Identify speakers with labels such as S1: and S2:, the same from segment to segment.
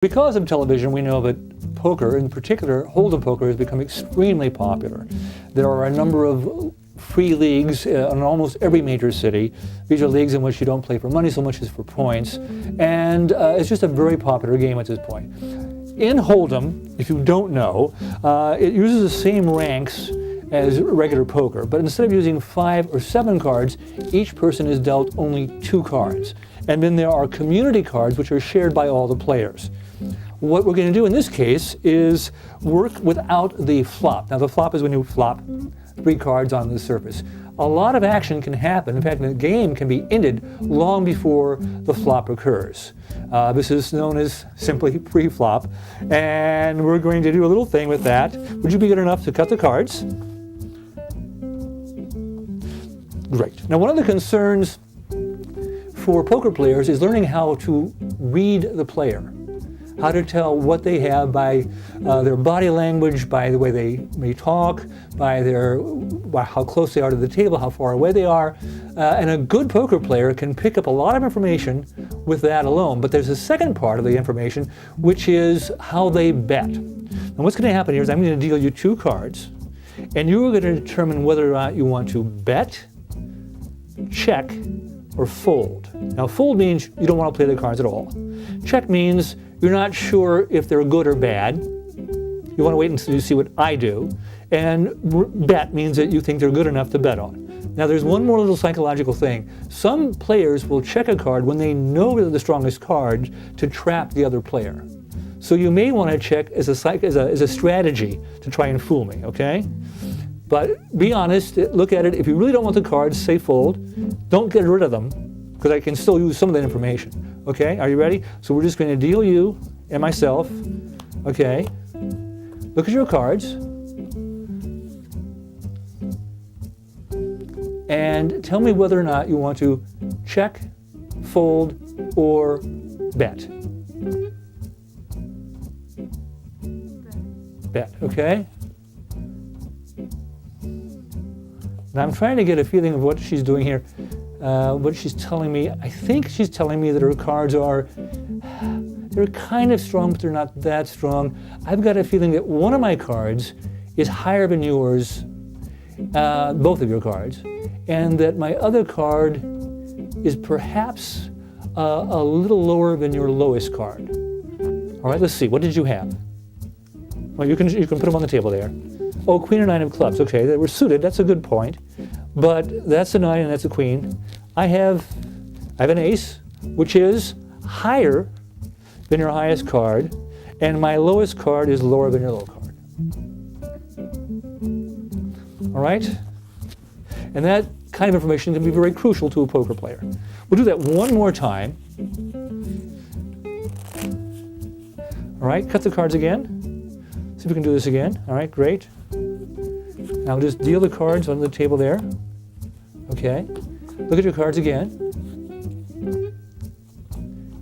S1: Because of television, we know that poker, in particular Hold'em poker, has become extremely popular. There are a number of free leagues in almost every major city. These are leagues in which you don't play for money so much as for points, and it's just a very popular game at this point. In Hold'em, if you don't know, it uses the same ranks as regular poker, but instead of using 5 or 7 cards, each person is dealt only 2 cards. And then there are community cards which are shared by all the players. What we're going to do in this case is work without the flop. Now the flop is when you flop 3 cards on the surface. A lot of action can happen. In fact, the game can be ended long before the flop occurs. This is known as simply pre-flop, and we're going to do a little thing with that. Would you be good enough to cut the cards? Great. Now one of the concerns for poker players is learning how to read the player. How to tell what they have by their body language, by the way they may talk, by how close they are to the table, how far away they are. And a good poker player can pick up a lot of information with that alone. But there's a second part of the information, which is how they bet. Now what's going to happen here is I'm going to deal you 2 cards, and you're going to determine whether or not you want to bet, check, or fold. Now fold means you don't want to play the cards at all. Check means you're not sure if they're good or bad. You want to wait until you see what I do. And bet means that you think they're good enough to bet on. Now there's one more little psychological thing. Some players will check a card when they know they're the strongest card to trap the other player. So you may want to check as a strategy to try and fool me, okay? But be honest, look at it. If you really don't want the cards, say fold. Don't get rid of them, because I can still use some of that information. Okay, are you ready? So we're just going to deal you and myself. Okay, look at your cards. And tell me whether or not you want to check, fold, or bet. Bet, okay? Now I'm trying to get a feeling of what she's doing here. What she's telling me, I think she's telling me that her cards they're kind of strong, but they're not that strong. I've got a feeling that one of my cards is higher than yours, both of your cards, and that my other card is perhaps a little lower than your lowest card. All right, let's see, what did you have? Well, you can put them on the table there. Oh, Queen or 9 of clubs, okay, they were suited, that's a good point. But that's a 9 and that's a queen. I have an ace, which is higher than your highest card, and my lowest card is lower than your low card. All right? And that kind of information can be very crucial to a poker player. We'll do that one more time. All right, cut the cards again. See if we can do this again. All right, great. Now just deal the cards on the table there. Okay. Look at your cards again.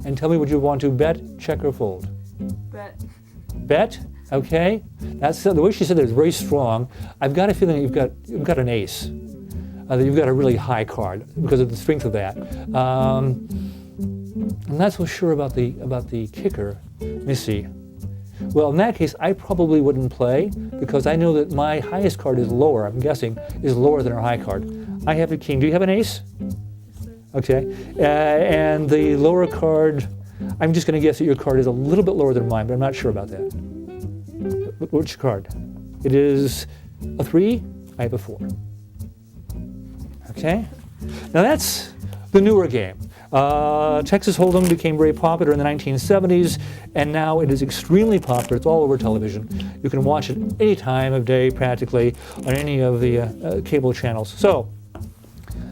S1: And tell me what you want to bet, check, or fold.
S2: Bet.
S1: Bet? Okay. That's the way she said it is very strong. I've got a feeling you've got an ace. That you've got a really high card because of the strength of that. I'm not so sure about the kicker. Let me see. Well, in that case, I probably wouldn't play because I know that my highest card is lower, I'm guessing, is lower than our high card. I have a king. Do you have an ace?
S2: Yes, sir.
S1: Okay. And the lower card, I'm just going to guess that your card is a little bit lower than mine, but I'm not sure about that. Which card? It is a 3. I have a 4. Okay. Now that's the newer game. Texas Hold'em became very popular in the 1970s, and now it is extremely popular. It's all over television. You can watch it any time of day, practically, on any of the cable channels. So,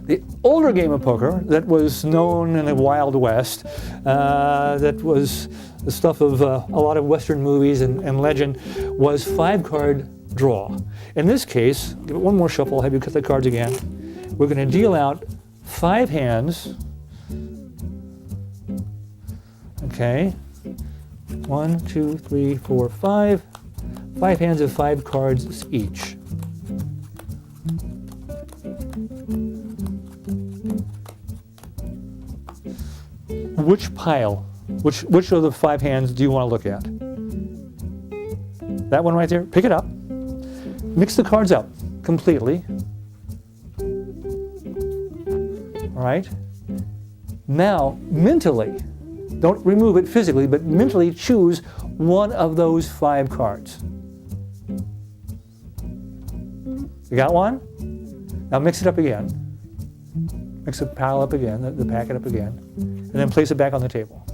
S1: the older game of poker that was known in the Wild West, that was the stuff of a lot of Western movies and legend, was 5-card draw. In this case, give it one more shuffle, I'll have you cut the cards again. We're going to deal out 5 hands. Okay, 1, 2, 3, 4, 5. 5 hands of 5 cards each. Which pile Which of the 5 hands do you want to look at? That one right there? Pick it up. Mix the cards up completely. All right? Now, mentally, don't remove it physically, but mentally choose one of those 5 cards. You got one? Now mix it up again. Mix the pile up again, the packet up again, and then place it back on the table.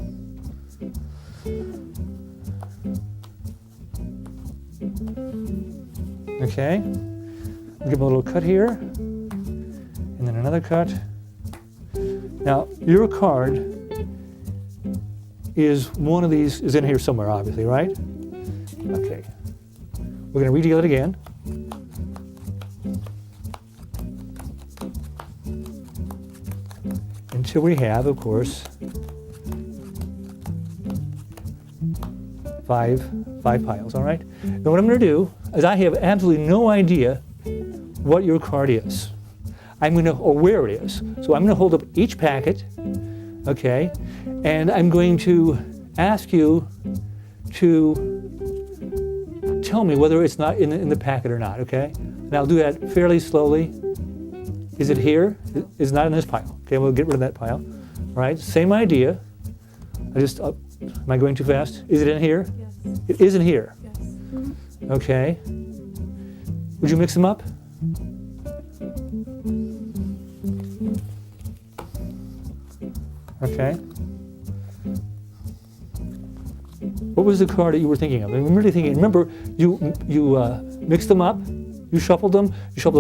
S1: Okay, give them a little cut here, and then another cut. Now, your card is one of these, is in here somewhere, obviously, right? Okay. We're going to redeal it again. Until we have, of course, five piles, all right? Now what I'm going to do is I have absolutely no idea what your card is. Or where it is. So I'm going to hold up each packet, okay? And I'm going to ask you to tell me whether it's not in the packet or not, okay? And I'll do that fairly slowly. Is it here? It's not in this pile. Okay, we'll get rid of that pile. All right, same idea. Am I going too fast? Is it in here?
S2: Yes.
S1: It is in here.
S2: Yes.
S1: Okay. Would you mix them up? Okay. What was the card that you were thinking of? I'm really thinking, remember, you mixed them up, you shuffled them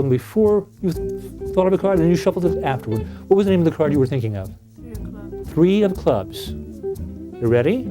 S1: before you thought of a card, and then you shuffled it afterward. What was the name of the card you were thinking of?
S2: 3 of clubs.
S1: 3 of clubs. You ready?